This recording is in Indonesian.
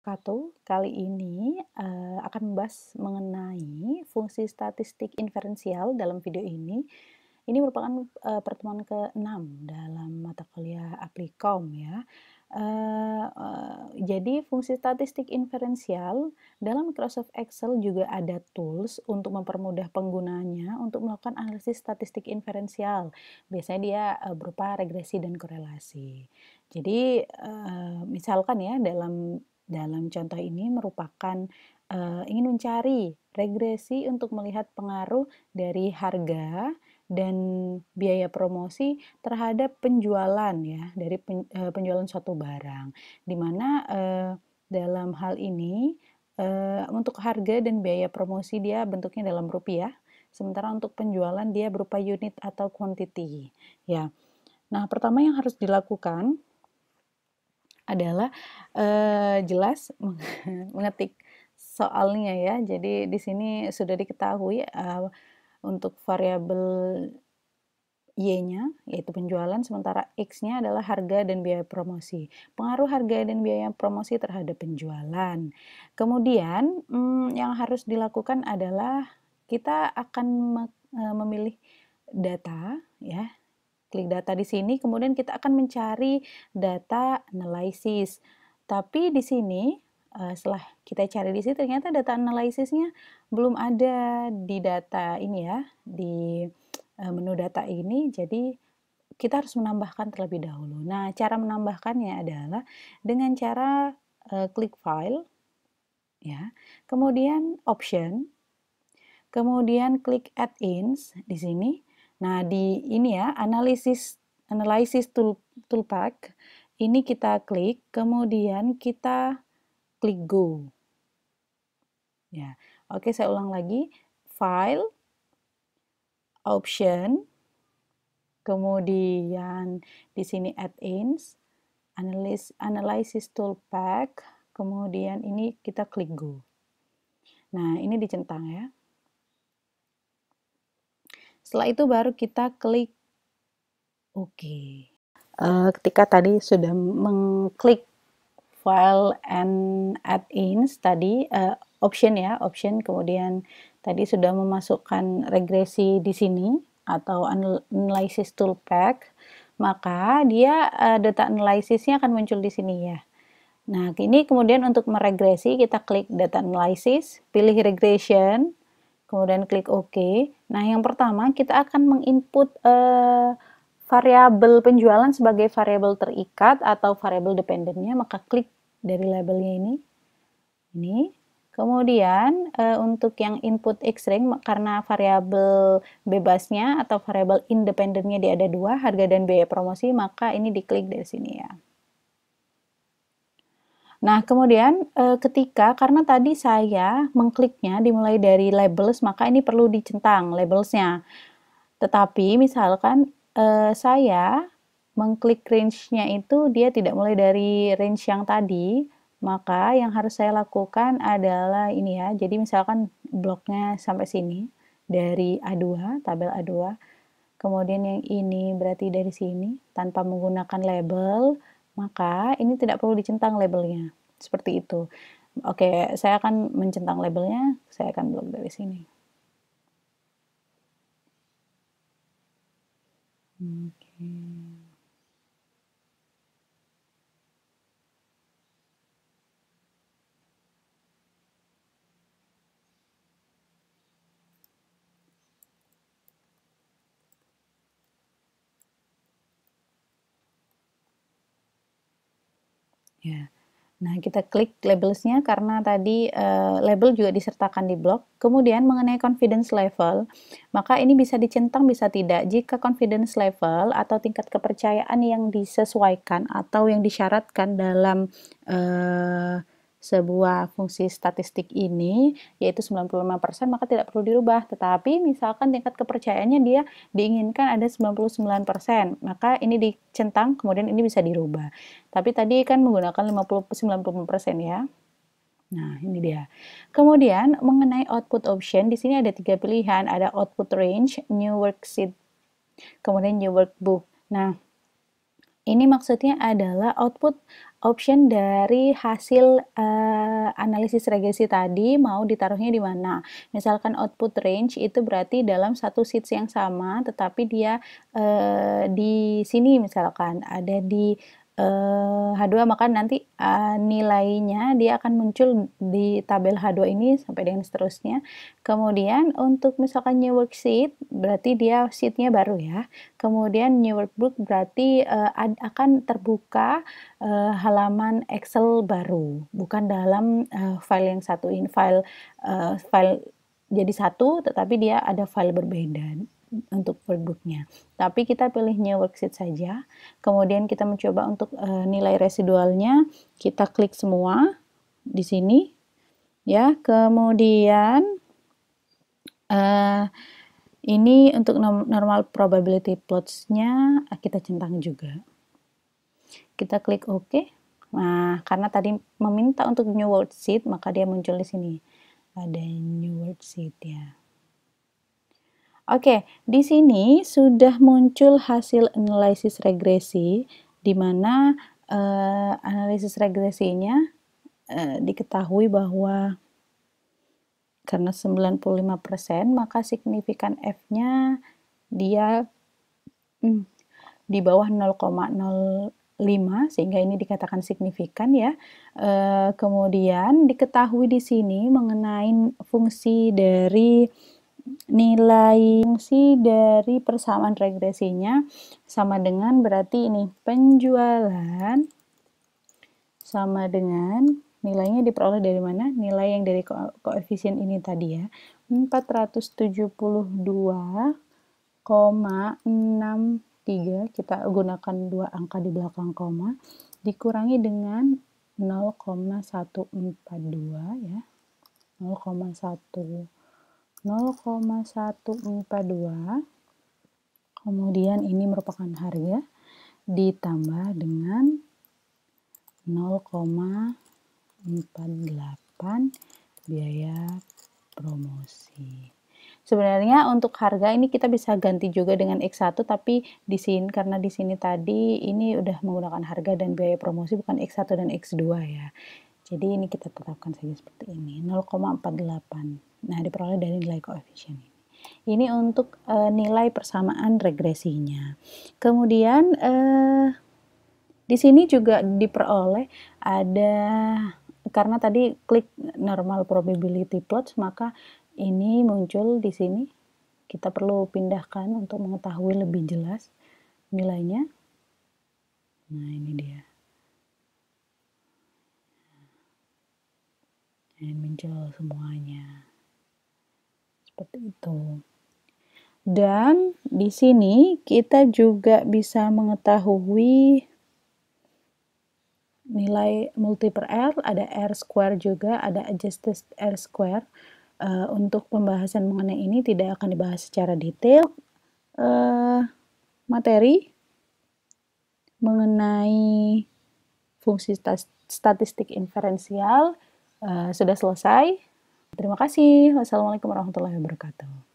wabarakatuh. Kali ini akan membahas mengenai fungsi statistik inferensial dalam video ini. Ini merupakan pertemuan ke-6 dalam mata kuliah Applikom ya. Jadi fungsi statistik inferensial dalam Microsoft Excel juga ada tools untuk mempermudah penggunanya untuk melakukan analisis statistik inferensial. Biasanya dia berupa regresi dan korelasi. Jadi misalkan ya dalam contoh ini merupakan ingin mencari regresi untuk melihat pengaruh dari harga dan biaya promosi terhadap penjualan ya dari penjualan suatu barang, di mana dalam hal ini untuk harga dan biaya promosi dia bentuknya dalam rupiah, sementara untuk penjualan dia berupa unit atau quantity ya. Nah, pertama yang harus dilakukan adalah jelas mengetik soalnya ya. Jadi di sini sudah diketahui untuk variabel Y-nya yaitu penjualan, sementara X-nya adalah harga dan biaya promosi. Pengaruh harga dan biaya promosi terhadap penjualan. Kemudian yang harus dilakukan adalah kita akan memilih data ya. Klik data di sini, kemudian kita akan mencari data analysis. Tapi di sini setelah kita cari di sini ternyata data analisisnya belum ada di data ini ya, di menu data ini. Jadi kita harus menambahkan terlebih dahulu. Nah, cara menambahkannya adalah dengan cara klik file ya. Kemudian option, kemudian klik add-ins di sini. Nah, di ini ya, analysis toolpack ini kita klik, kemudian kita klik go. Ya. Oke, saya ulang lagi. File, option, kemudian di sini add-ins, analysis toolpack, kemudian ini kita klik go. Nah, ini dicentang ya. Setelah itu baru kita klik OK. Ketika tadi sudah mengklik file and add-ins tadi, option ya, option, kemudian tadi sudah memasukkan regresi di sini atau analysis toolpack, maka dia data analysisnya akan muncul di sini ya. Nah, ini kemudian untuk meregresi kita klik data analysis, pilih regression, kemudian klik OK. Nah, yang pertama kita akan menginput variabel penjualan sebagai variabel terikat atau variabel dependennya, maka klik dari labelnya ini. Kemudian untuk yang input X-ring, karena variabel bebasnya atau variabel independennya dia ada dua, harga dan biaya promosi, maka ini diklik dari sini ya. Nah, kemudian karena tadi saya mengkliknya dimulai dari labels, maka ini perlu dicentang labelsnya. Tetapi misalkan saya mengklik range-nya itu dia tidak mulai dari range yang tadi, maka yang harus saya lakukan adalah ini ya. Jadi misalkan bloknya sampai sini dari A2, tabel A2. Kemudian yang ini berarti dari sini tanpa menggunakan label, maka ini tidak perlu dicentang labelnya. Seperti itu. Oke, saya akan mencentang labelnya, saya akan blok dari sini. Oke. Ya. Nah, kita klik labelsnya karena tadi label juga disertakan di blok. Kemudian mengenai confidence level, maka ini bisa dicentang bisa tidak. Jika confidence level atau tingkat kepercayaan yang disesuaikan atau yang disyaratkan dalam sebuah fungsi statistik ini yaitu 95%, maka tidak perlu dirubah. Tetapi misalkan tingkat kepercayaannya dia diinginkan ada 99%, maka ini dicentang, kemudian ini bisa dirubah. Tapi tadi kan menggunakan 90-90% ya. Nah, ini dia. Kemudian mengenai output option, di sini ada 3 pilihan, ada output range, new worksheet, kemudian new workbook. Nah, Ini maksudnya adalah output option dari hasil analisis regresi tadi mau ditaruhnya di mana. Misalkan output range itu berarti dalam satu sheets yang sama, tetapi dia di sini misalkan ada di H2, maka nanti nilainya dia akan muncul di tabel H2 ini sampai dengan seterusnya. Kemudian untuk misalkan new worksheet berarti dia sheetnya baru ya. Kemudian new workbook berarti akan terbuka halaman Excel baru, bukan dalam file yang satu ini, file jadi satu, tetapi dia ada file berbeda untuk workbooknya. Tapi kita pilih new worksheet saja. Kemudian kita mencoba untuk nilai residualnya, kita klik semua di sini, ya. Kemudian ini untuk normal probability plots-nya kita centang juga. Kita klik OK. Nah, karena tadi meminta untuk new worksheet, maka dia muncul di sini. Ada new worksheet ya. Oke, di sini sudah muncul hasil analisis regresi, di mana analisis regresinya diketahui bahwa karena 95%, maka signifikan F-nya dia di bawah 0,05, sehingga ini dikatakan signifikan ya. Kemudian diketahui di sini mengenai fungsi dari persamaan regresinya sama dengan berarti ini penjualan sama dengan nilainya diperoleh dari mana? Nilai yang dari koefisien ini tadi ya, 472,63, kita gunakan dua angka di belakang koma, dikurangi dengan 0,142 ya, 0,142, kemudian ini merupakan harga ditambah dengan 0,48 biaya promosi. Sebenarnya untuk harga ini kita bisa ganti juga dengan X1, tapi di sini karena di sini tadi ini udah menggunakan harga dan biaya promosi, bukan X1 dan X2 ya. Jadi ini kita tetapkan saja seperti ini, 0,48. Nah, diperoleh dari nilai koefisien ini. Ini untuk nilai persamaan regresinya. Kemudian di sini juga diperoleh ada, karena tadi klik normal probability plots, maka ini muncul di sini. Kita perlu pindahkan untuk mengetahui lebih jelas nilainya. Nah, ini dia. Dan muncul semuanya seperti itu. Dan di sini kita juga bisa mengetahui nilai multi per R, ada R square juga, ada adjusted R square. Untuk pembahasan mengenai ini tidak akan dibahas secara detail. Materi mengenai fungsi statistik inferensial sudah selesai. Terima kasih. Wassalamualaikum warahmatullahi wabarakatuh.